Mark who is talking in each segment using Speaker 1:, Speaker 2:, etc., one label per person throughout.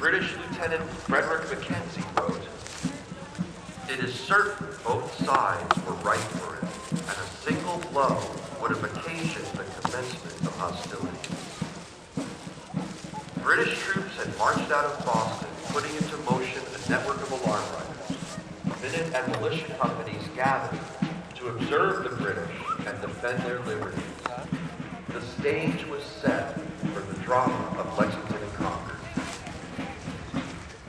Speaker 1: British Lieutenant Frederick Mackenzie wrote, "It is certain both sides were right for it, and a single blow would have occasioned the commencement of hostilities." British troops had marched out of Boston, putting into motion a network of alarm riders. Minute and militia companies gathered to observe the British and defend their liberties. The stage was set for the drama of Lexington and Concord.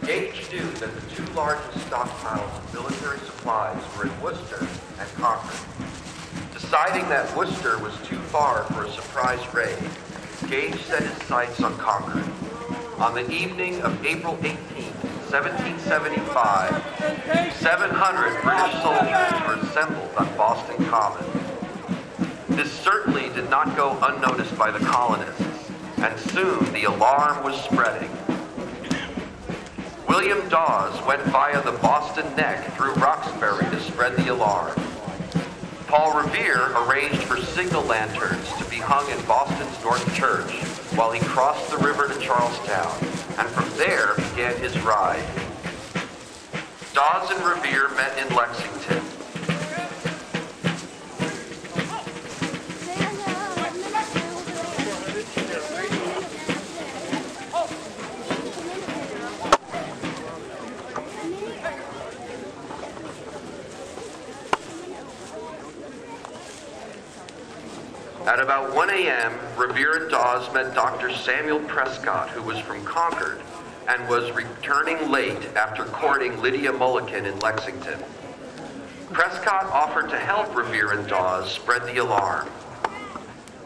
Speaker 1: Gage knew that the two largest stockpiles of military supplies were in Worcester and Concord. Deciding that Worcester was too far for a surprise raid, Gage set his sights on Concord. On the evening of April 18, 1775, 700 British soldiers were assembled on Boston Common. This certainly did not go unnoticed by the colonists, and soon the alarm was spreading. William Dawes went via the Boston Neck through Roxbury to spread the alarm. Paul Revere arranged for signal lanterns to be hung in Boston's North Church while he crossed the river to Charlestown, and from there began his ride. Dawes and Revere met in Lexington. At about 1 a.m., Revere and Dawes met Dr. Samuel Prescott, who was from Concord and was returning late after courting Lydia Mulligan in Lexington. Prescott offered to help Revere and Dawes spread the alarm.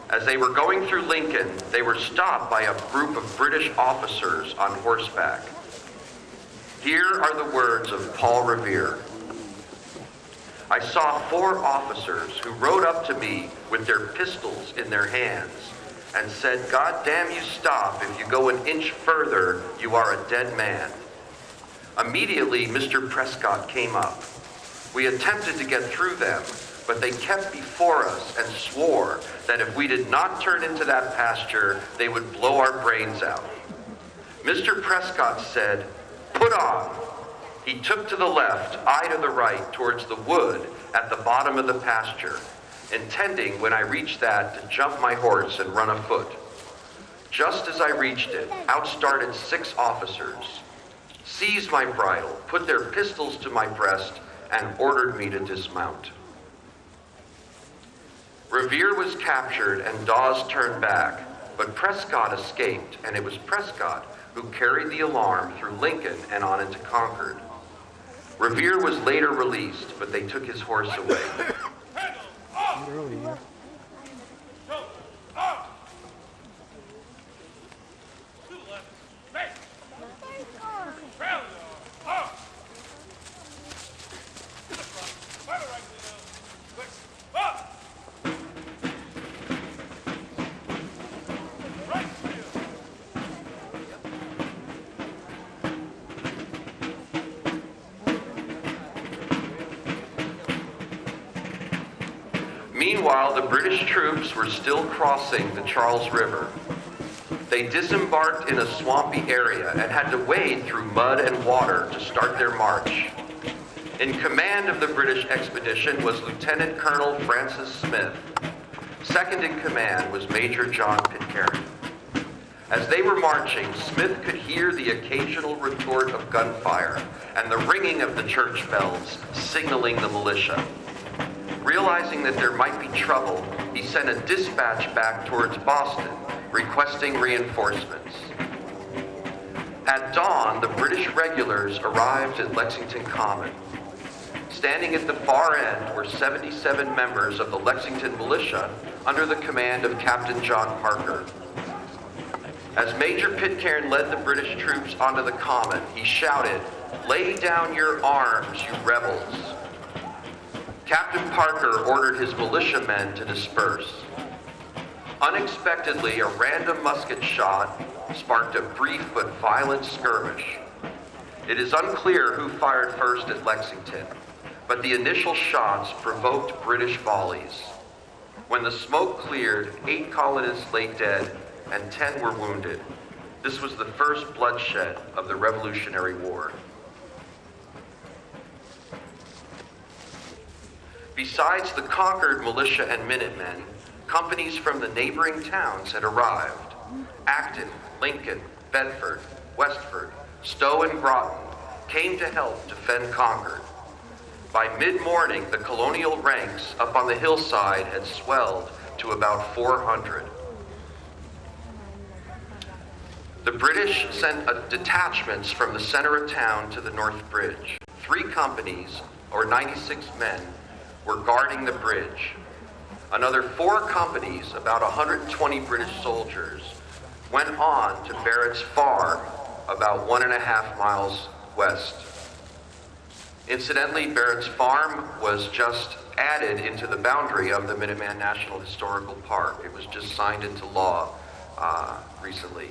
Speaker 1: As they were going through Lincoln, they were stopped by a group of British officers on horseback. Here are the words of Paul Revere. "I saw 4 officers who rode up to me with their pistols in their hands and said, 'God damn you, stop. If you go an inch further, you are a dead man.' Immediately, Mr. Prescott came up. We attempted to get through them, but they kept before us and swore that if we did not turn into that pasture, they would blow our brains out. Mr. Prescott said, 'Put on.' He took to the left, I to the right, towards the wood at the bottom of the pasture, intending when I reached that to jump my horse and run afoot. Just as I reached it, out started 6 officers, seized my bridle, put their pistols to my breast, and ordered me to dismount. Revere was captured and Dawes turned back, but Prescott escaped, and it was Prescott who carried the alarm through Lincoln and on into Concord. Revere was later released, but they took his horse away. Meanwhile, the British troops were still crossing the Charles River. They disembarked in a swampy area and had to wade through mud and water to start their march. In command of the British expedition was Lieutenant Colonel Francis Smith. Second in command was Major John Pitcairn. As they were marching, Smith could hear the occasional report of gunfire and the ringing of the church bells, signaling the militia. Realizing that there might be trouble, he sent a dispatch back towards Boston, requesting reinforcements. At dawn, the British regulars arrived at Lexington Common. Standing at the far end were 77 members of the Lexington militia under the command of Captain John Parker. As Major Pitcairn led the British troops onto the Common, he shouted, "Lay down your arms, you rebels." Captain Parker ordered his militiamen to disperse. Unexpectedly, a random musket shot sparked a brief but violent skirmish. It is unclear who fired first at Lexington, but the initial shots provoked British volleys. When the smoke cleared, 8 colonists lay dead and 10 were wounded. This was the first bloodshed of the Revolutionary War. Besides the Concord militia and Minutemen, companies from the neighboring towns had arrived. Acton, Lincoln, Bedford, Westford, Stowe, and Groton came to help defend Concord. By mid-morning, the colonial ranks up on the hillside had swelled to about 400. The British sent detachments from the center of town to the North Bridge. 3 companies, or 96 men, were guarding the bridge. Another 4 companies, about 120 British soldiers, went on to Barrett's Farm, about 1.5 miles west. Incidentally, Barrett's Farm was just added into the boundary of the Minuteman National Historical Park. It was just signed into law recently.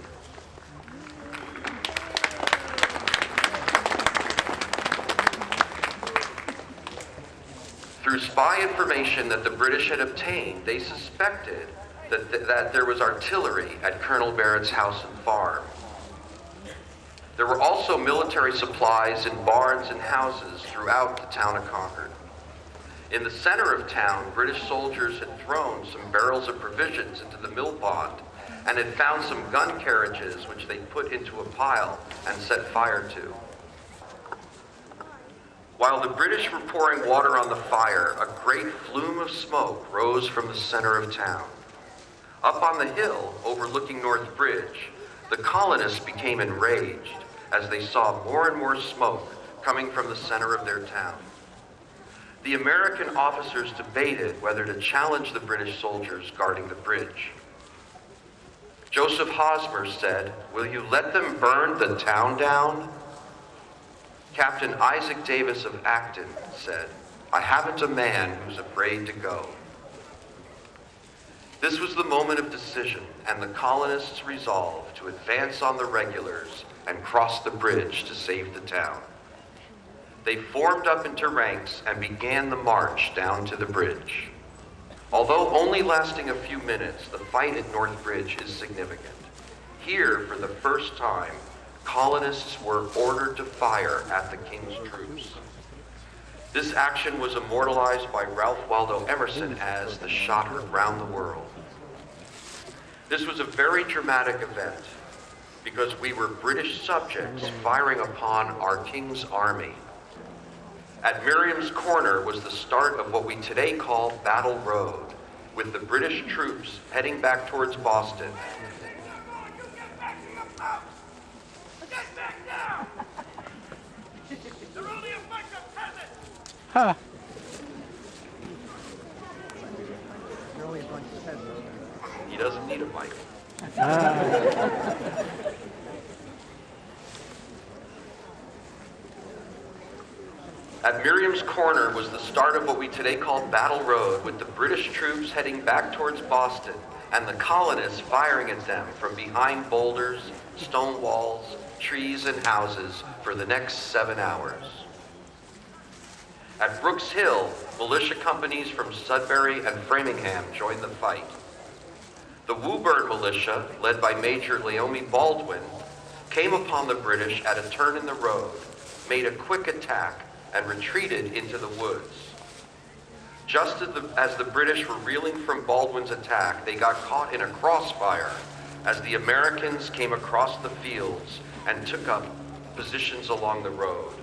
Speaker 1: Through spy information that the British had obtained, they suspected that there was artillery at Colonel Barrett's house and farm. There were also military supplies in barns and houses throughout the town of Concord. In the center of town, British soldiers had thrown some barrels of provisions into the mill pond and had found some gun carriages which they put into a pile and set fire to. While the British were pouring water on the fire, a great flume of smoke rose from the center of town. Up on the hill overlooking North Bridge, the colonists became enraged as they saw more and more smoke coming from the center of their town. The American officers debated whether to challenge the British soldiers guarding the bridge. Joseph Hosmer said, "Will you let them burn the town down?" Captain Isaac Davis of Acton said, "I haven't a man who's afraid to go." This was the moment of decision, and the colonists resolved to advance on the regulars and cross the bridge to save the town. They formed up into ranks and began the march down to the bridge. Although only lasting a few minutes, the fight at North Bridge is significant. Here, for the first time, colonists were ordered to fire at the King's troops. This action was immortalized by Ralph Waldo Emerson as "the shot heard round the world." This was a very dramatic event because we were British subjects firing upon our King's army. At Miriam's Corner was the start of what we today call Battle Road, with the British troops heading back towards Boston.
Speaker 2: Huh.
Speaker 1: He doesn't need a mic. At Miriam's Corner was the start of what we today call Battle Road, with the British troops heading back towards Boston and the colonists firing at them from behind boulders, stone walls, trees, and houses for the next 7 hours. At Brooks Hill, militia companies from Sudbury and Framingham joined the fight. The Woburn militia, led by Major Leomy Baldwin, came upon the British at a turn in the road, made a quick attack, and retreated into the woods. Just as the British were reeling from Baldwin's attack, they got caught in a crossfire as the Americans came across the fields and took up positions along the road.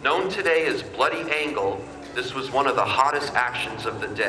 Speaker 1: Known today as Bloody Angle, this was one of the hottest actions of the day.